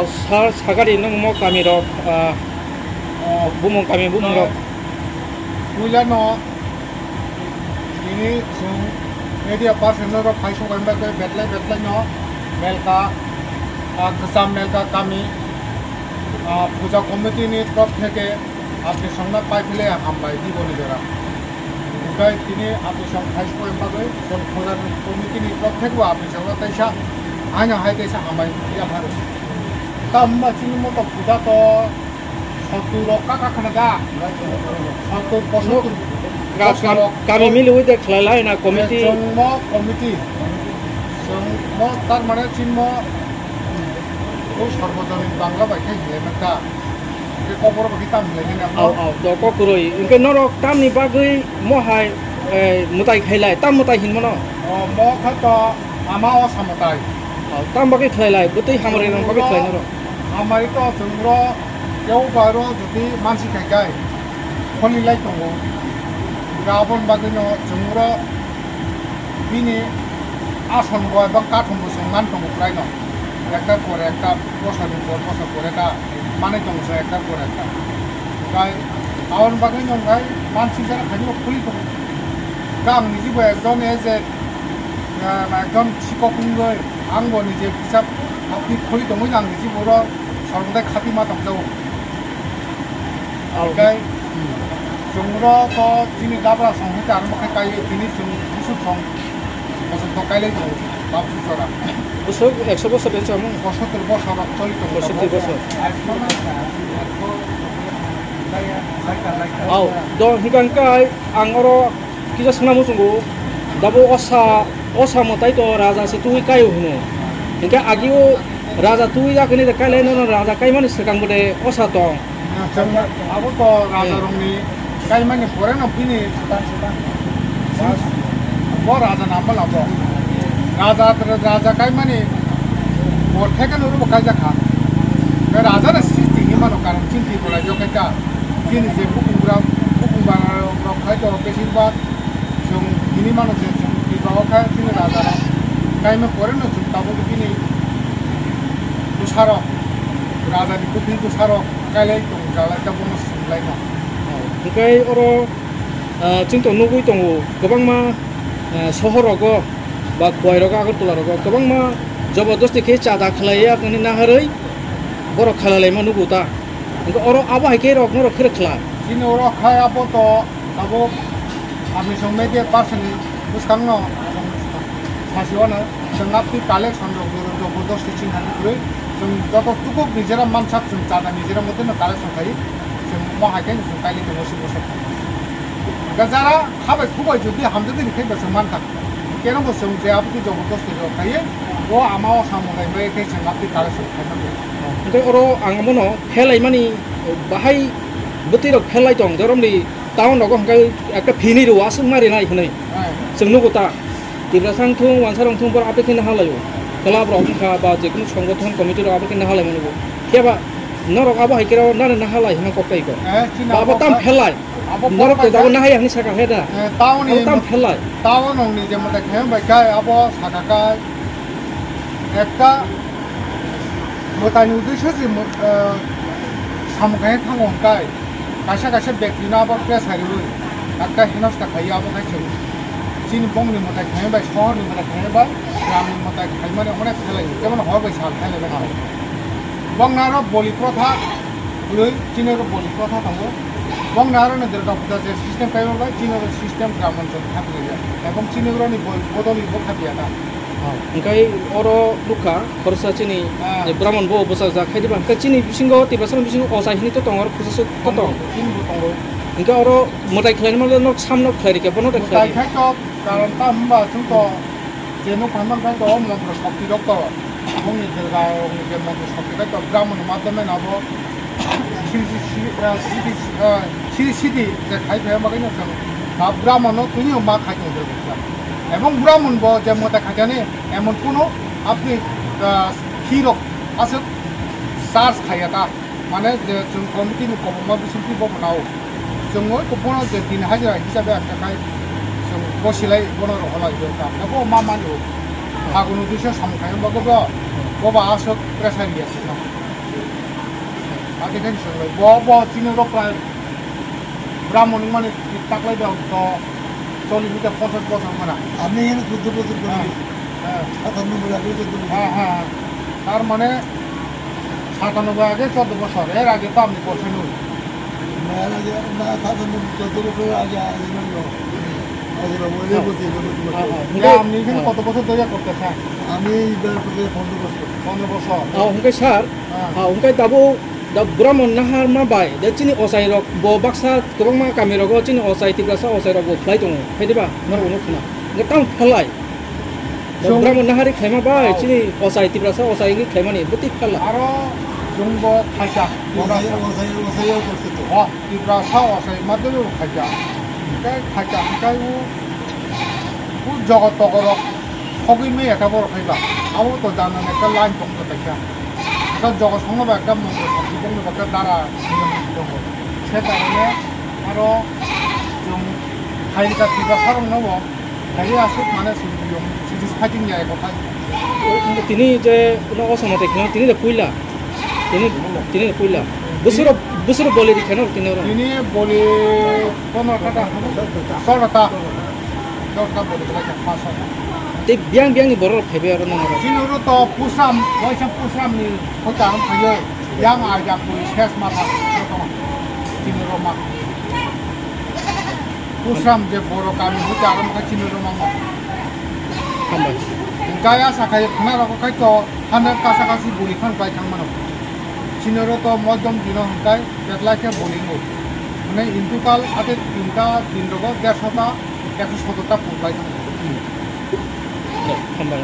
사가리 너무 뭐 까미로 부모 까미 부모로 Kuilano ini sung media personal ro khai sung kamba ke betlai no melka kesam melka kami puja committee ni top থেকে আপনি সংবাদ পাইলে আমবাই দিবনি জরা উগাই তিনি আপনি সং খাই সং কম্বা সং পুজা কমিটি ni top থেকে আপনি সংবাদ তাইসা আইনা হাইতেসা আমবাই দিয়া ভারো তাম্বা চিনি মতো পুজা তো সত্তর কাকাখানাগা সত্তর পঁচাত্তর kami milih itu kelai na komiti semua komiti semua tar mana cuma সর্বজনীন বাংলা ভাষা হিলেমেটা ke koper kita mulai ni au do ko kuroi inke norok tam ni bagai mohai mutai khailai tam mutai hin mono mo khato ama o samutai tam bagai khailai butai hamare nang bagai khailai noro amari to jungro কেউ বারো যদি মানসি খাইগাই খলিলাই দङ গাবন বাগিনো জংর বিনি আসন গয় বা কাঠম বসমান দङ প্রায়নো একটার পর একটা বছরের পর বছর পর এটা মানে দংস একটার পর একটা গাই আওন বাগিনো গাই মানসি যারা খাইনো খুলি দङ গাম নিজেবো একজন এজে একজন শিক্ষক আংবো নিজে হিসাব আপনি খুলি দङ আং নিজেবো সর্বদাই খাতিমা দङ Algai, jumro to sini dabra song kita arma kai sini busuk song, busuk to kai lagi, babu sora. Busuk, 100 bosor benci kamu? Bosor terbosor, coli terbosor. Bosor terbosor. Aw, do hikan kai angoro kita sengamu sungguh, dabo osa motai to raja situ kai hunu. Hingga agiu raja tu ya kini kai lain orang raja kai mana sekarang bude osa to. Aku to raja rongni kai mana foreign of ini Bo raja nama labo raja kai mana bor tekan uru bukai jakha ke raja na sisi ini mana karam cinti bola jo kaca kini je bukung bang kai to kesir bat jong ini mana je jong di bawah kai kini raja kai mana foreign of tabu kini tusaro raja di kuping tusaro Kalai tu, kalai tu pun mulai nak. Oke, orang cinta nunggu itu, kebang mah sohor rogo, bak kuai rogo, agar tular rogo, kebang mah jabardasti ke cada kalai ya, kini naharai, borok kalai mah nunggu ta. Engkau orang apa hike rok norok kira kalai. Ini orang kaya apa to, abo, kami semua dia person, terus kangno, masihwana, sengapi kalai sandok jabardasti cinta nunggu. যত টুকু নিজেরা মানসাক जों চাঁদা নিজেরা মধ্যে না collection খাই जों মহাকে जों কাইলে তো বসে বসে যারা খাবে খুবই যদি হামদে দিন খাইবে जों মানকা কেন বসে যে আপনি জবরদস্তি খাইয়ে ও আমাও সামলাই বাই খাই जों আপনি কালেকশন খাইনাंगौ ओमफ्राय अरो आं मोनो फेलाय मानि बाहाय बोतिरक फेलाय दं जरमनि टाउन नगो हंगाय একটা ফিনি রওয়া सं मारि नाय हनै जों नगोता दिब्रासां थुं वानसारं थुं बर आपे खिन हालायो Kelab rok ka ba jekunu সংগঠন committee ro abake nahalai manugo keba norok abo haikero nana nahalai hina kokai ko abo tam phelai norok ko dago nahai hani saka heda tauni tam phelai taun ong ni je mata khem bai kai abo saka kai ekta motani udesho je samkai thangong kai kasha bekti na abo press hari ekta hinos ta khai abo kai chhu Sini bong ni mata kaya bay, shor ni mata kaya bay, gram ni mata kaya mana mana kaya lagi, kaya mana hor bay sal kaya lagi nak. Bong nara boli protha, lui Cina ro boli protha tanggo. Bong nara na derga puja je system kaya bay, Cina ro system gram mancol kaya lagi. Bong Cina ro ni bodoli bo kaya ada. Engkai oro luka, korsa Cini, Brahman bo bosa zakai di bang, ke Cini bisingo, tiba sana bisingo osai ini tu tong oro khusus tu tong. Cini bo tanggo. Engkai oro mutai kalian malah nok sam nok kali ke, pono tak kali. Mutai kaya Kalau tambah contoh, jenuh pandang kan tu orang terus kopi doktor, orang ni terkau, orang ni jenuh terus kopi doktor, Brahman macam mana apa, siri, kai kai macam ni, tak Brahman tu ni mak kai tu terus. Emang Brahman bawa jenuh tak kai ni, emang puno, apni hero, asal SARS kai ada, mana jeng komiti ni komuma bisimpi bawa nau, jengoi komuna jadi hajar hisap ada kai. Bosilai bono rohla itu kan, aku mama itu, aku nulisnya sama kayak bagus bah, bawa asok pressure dia sih, আদিখানি সঙ্গে ব চিনের প্রায় ব্রাহ্মণ মানে টাকলাই দাও তো 40-50 বছর মানে আমি এখানে 14 বছর করে হ্যাঁ 97 আগে 14 বছর হ্যাঁ হ্যাঁ তার মানে 97 আগে 14 বছর এর আগে তো আপনি করছেন ওই মেয়ের আগে না 14 বছর আগে আপনি এখানে কত বছর ধরে করতেছেন আমি 15 বছর 15 বছর hongkai sar hongkai dabu da brahmon nahar ma bai da chini osai rok bo baksa kobang ma kami rogo chini osai tibrasa osai rok bo phlai tong phaidiba nor ono khuna ngatang phlai da brahmon nahari khaima bai chini osai tibrasa osai ngi khaima ni buti phala আরো জঙ্গ খাইছা ওসাইও করছে তো তিব্রাসা অসাই মাধ্যমে খাইছা খাইছা খাই ও জগৎ তগর সবই মেয়ে একটা বড় খাইবা আবো তো জানান একটা লাইন দঙ্গ খাইছা একটা জগৎ সংগ্রহ একটা মন্দির সবজি দঙ্গ একটা দ্বারা দঙ্গ সে কারণে আরো जों খাইটা তিব্রাসার নব খাই আছে মানে সিরিজ ফাইটিং যায় কথা tini je no osama te khna tini da puila tini da puila busuro bole di khna tini ro তিনি বলে 15টা 16টা 10টা বলে গেছে 5টা te biang ni boror phebe aro na 진으로 또 부산 원천 부산이 호장 가요 양아야 그 세스마다 진으로 막 부산 제 보러 가면 호장은 그 진으로 막 hamba 가야 사카에 하나라고 가있고 하늘 가사가시 보리칸 가이 장만 없고 진으로 또 뭐좀 지나 가이 데라이케 보리고 মানে ইন্তুকাল আতে 3টা 150টা 170টা ফুল পাই hamba